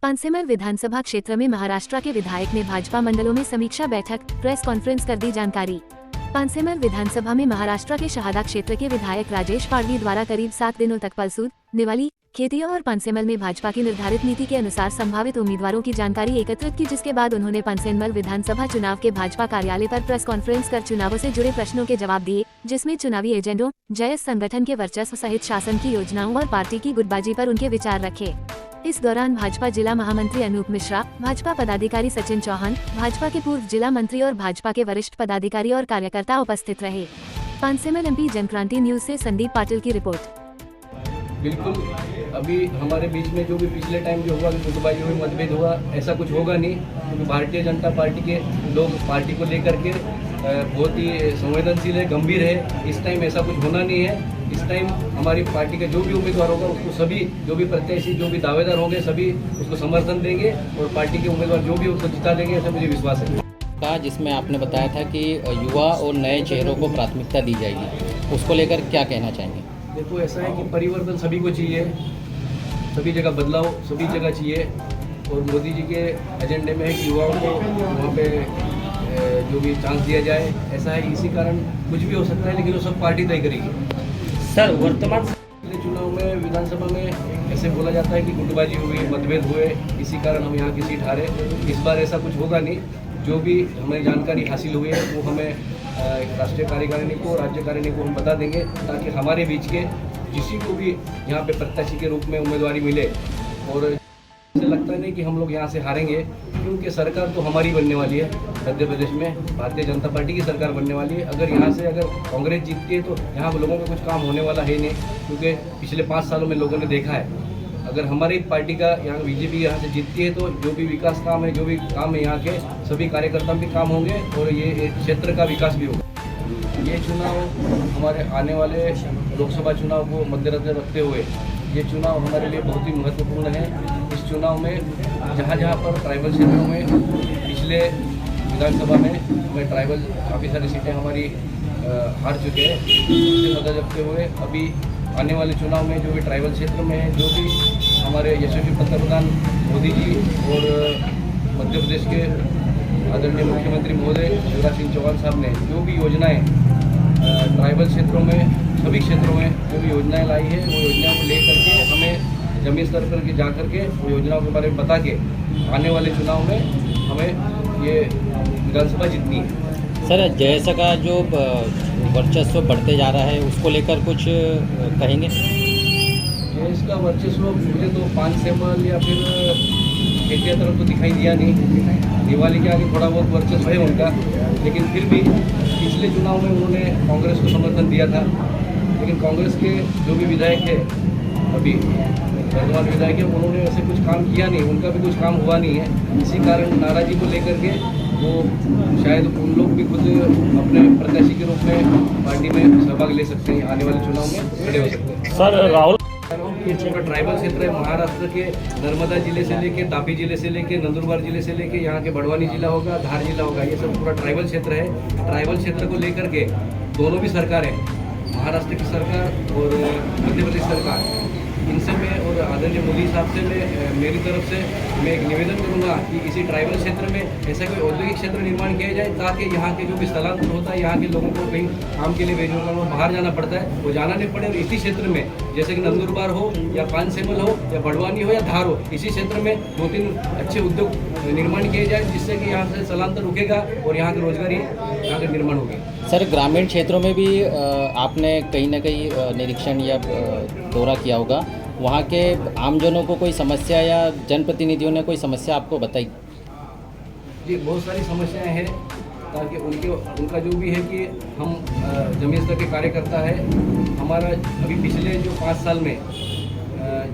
पानसेमर विधानसभा क्षेत्र में महाराष्ट्र के विधायक ने भाजपा मंडलों में समीक्षा बैठक प्रेस कॉन्फ्रेंस कर दी जानकारी। पानसेमर विधानसभा में महाराष्ट्र के शहादा क्षेत्र के विधायक राजेश पाडवी द्वारा करीब 7 दिनों तक पलसूद, निवाली, खेतिया और पानसेमर में भाजपा की निर्धारित नीति के अनुसार संभावित उम्मीदवारों की जानकारी एकत्रित की, जिसके बाद उन्होंने पानसेमर विधानसभा चुनाव के भाजपा कार्यालय पर प्रेस कॉन्फ्रेंस कर चुनावों से जुड़े प्रश्नों के जवाब दिए, जिसमें चुनावी एजेंडों, जयस संगठन के वर्चस्व सहित शासन की योजनाओं और पार्टी की गुटबाजी पर उनके विचार रखे। इस दौरान भाजपा जिला महामंत्री अनूप मिश्रा, भाजपा पदाधिकारी सचिन चौहान, भाजपा के पूर्व जिला मंत्री और भाजपा के वरिष्ठ पदाधिकारी और कार्यकर्ता उपस्थित रहे। पानसेमर एमपी जनक्रांति न्यूज से संदीप पाटिल की रिपोर्ट। बिल्कुल, अभी हमारे बीच में जो भी पिछले टाइम जो हुआ गुटबाजी हुई, मतभेद हुआ, ऐसा कुछ होगा नहीं, क्योंकि भारतीय जनता पार्टी के लोग पार्टी को लेकर के बहुत ही संवेदनशील है, गंभीर है। इस टाइम ऐसा कुछ होना नहीं है। इस टाइम हमारी पार्टी का जो भी उम्मीदवार होगा उसको सभी, जो भी प्रत्याशी, जो भी दावेदार होंगे, सभी उसको समर्थन देंगे और पार्टी के उम्मीदवार जो भी उसको जिता देंगे, ऐसा मुझे विश्वास है। जिसमें आपने बताया था कि युवा और नए चेहरों को प्राथमिकता दी जाएगी, उसको लेकर क्या कहना चाहेंगे? देखो, ऐसा है कि परिवर्तन सभी को चाहिए, सभी जगह बदलाव सभी जगह चाहिए, और मोदी जी के एजेंडे में है कि युवाओं को वहाँ पे जो भी चांस दिया जाए, ऐसा है। इसी कारण कुछ भी हो सकता है, लेकिन वो सब पार्टी तय करेगी। सर, वर्तमान चुनाव में विधानसभा में ऐसे बोला जाता है कि गुटबाजी हुई, मतभेद हुए, इसी कारण हम यहाँ की सीट हारे। इस बार ऐसा कुछ होगा नहीं। जो भी हमें जानकारी हासिल हुई है वो हमें राष्ट्रीय कार्यकारिणी को, राज्य कार्यकारिणी को हम बता देंगे, ताकि हमारे बीच के किसी को भी यहाँ पे प्रत्याशी के रूप में उम्मीदवारी मिले। और ऐसा लगता नहीं कि हम लोग यहाँ से हारेंगे, क्योंकि सरकार तो हमारी बनने वाली है। मध्य प्रदेश में भारतीय जनता पार्टी की सरकार बनने वाली है। अगर यहाँ से कांग्रेस जीतती है तो यहाँ लोगों का कुछ काम होने वाला है नहीं, क्योंकि पिछले 5 सालों में लोगों ने देखा है। अगर हमारी पार्टी का यहाँ बीजेपी यहाँ से जीतती है तो जो भी विकास काम है, जो भी काम है, यहाँ के सभी कार्यकर्ता भी काम होंगे और ये क्षेत्र का विकास भी होगा। ये चुनाव हमारे आने वाले लोकसभा चुनाव को मद्देनजर रखते हुए ये चुनाव हमारे लिए बहुत ही महत्वपूर्ण है। इस चुनाव में जहाँ पर ट्राइबल क्षेत्रों में पिछले विधानसभा में हमें ट्राइबल काफ़ी सारी सीटें हमारी हार चुके हैं, इससे मद्देनजर रखते हुए अभी आने वाले चुनाव में जो भी ट्राइबल क्षेत्र में है, जो भी हमारे यशस्वी पंतप्रधान मोदी जी और मध्य प्रदेश के आदरणीय मुख्यमंत्री महोदय शिवराज सिंह चौहान साहब ने जो भी योजनाएं ट्राइबल क्षेत्रों में, सभी क्षेत्रों में जो भी योजनाएं लाई है, वो योजनाओं को ले करके हमें जमीन स्तर पर के जा करके वो योजनाओं के बारे में बता के आने वाले चुनाव में हमें ये विधानसभा जीतनी है। सर, जैसा का जो वर्चस्व बढ़ते जा रहा है उसको लेकर कुछ कहेंगे? जैस का वर्चस्व मुझे तो पानसेमर या फिर खेतिया तरफ तो दिखाई दिया नहीं। दिवाली के आगे थोड़ा बहुत वर्चस्व है उनका, लेकिन फिर भी पिछले चुनाव में उन्होंने कांग्रेस को समर्थन दिया था। लेकिन कांग्रेस के जो भी विधायक है, अभी वर्तमान विधायक है, उन्होंने ऐसे कुछ काम किया नहीं, उनका भी कुछ काम हुआ नहीं है। इसी कारण नाराजी को लेकर के वो शायद उन लोग भी खुद अपने प्रत्याशी के रूप में पार्टी में सहभाग ले सकते हैं, आने वाले चुनाव में खड़े हो सकते हैं। सर, राहुल पूरा ट्राइबल क्षेत्र है महाराष्ट्र के, नर्मदा जिले से लेके तापी जिले से लेके नंदुरबार जिले से लेके यहाँ के बड़वानी जिला होगा, धार जिला होगा, ये सब पूरा ट्राइबल क्षेत्र है। ट्राइबल क्षेत्र को लेकर के दोनों भी सरकारें, महाराष्ट्र की सरकार और मध्य प्रदेश सरकार, इनसे मैं और आदरणीय मोदी साहब से मेरी तरफ से मैं एक निवेदन करूंगा कि इसी ट्राइबल क्षेत्र में ऐसा कोई औद्योगिक क्षेत्र निर्माण किया जाए, ताकि यहाँ के जो भी स्थलांतर होता है, यहाँ के लोगों को कहीं काम के लिए भेजना हो, बाहर जाना पड़ता है, वो जाना नहीं पड़े। और इसी क्षेत्र में जैसे कि नंदुरबार हो या पानसेमर हो या बड़वानी हो या धार हो, इसी क्षेत्र में 2-3 अच्छे उद्योग निर्माण किए जाए, जिससे कि यहाँ से स्थलांतर रुकेगा और यहाँ की रोजगारी यहाँ का निर्माण होगी। सर, ग्रामीण क्षेत्रों में भी आपने कहीं ना कहीं निरीक्षण या दौरा किया होगा, वहाँ के आमजनों को कोई समस्या या जनप्रतिनिधियों ने कोई समस्या आपको बताई? जी, बहुत सारी समस्याएं हैं, ताकि उनका जो भी है कि हम जमीन स्तर के कार्यकर्ता है। हमारा अभी पिछले जो 5 साल में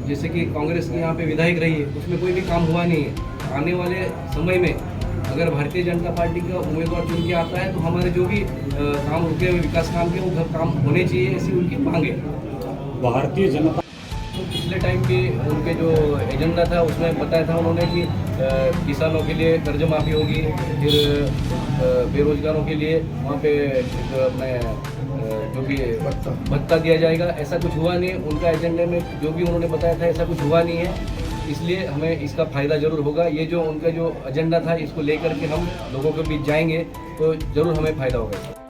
जैसे कि कांग्रेस की यहाँ पे विधायक रही है, उसमें कोई भी काम हुआ नहीं है। आने वाले समय में अगर भारतीय जनता पार्टी का उम्मीदवार चुन के आता है तो हमारे जो भी काम रुके हुए विकास काम के वो काम होने चाहिए, ऐसी उनकी मांग है। भारतीय जनता पिछले टाइम के उनके जो एजेंडा था उसमें बताया था उन्होंने कि किसानों के लिए कर्ज माफ़ी होगी, फिर बेरोजगारों के लिए वहाँ पे अपने जो भी भत्ता दिया जाएगा। ऐसा कुछ हुआ नहीं। उनका एजेंडे में जो भी उन्होंने बताया था ऐसा कुछ हुआ नहीं है। इसलिए हमें इसका फ़ायदा ज़रूर होगा। ये जो उनका जो एजेंडा था इसको लेकर के हम लोगों के बीच जाएंगे तो ज़रूर हमें फ़ायदा होगा।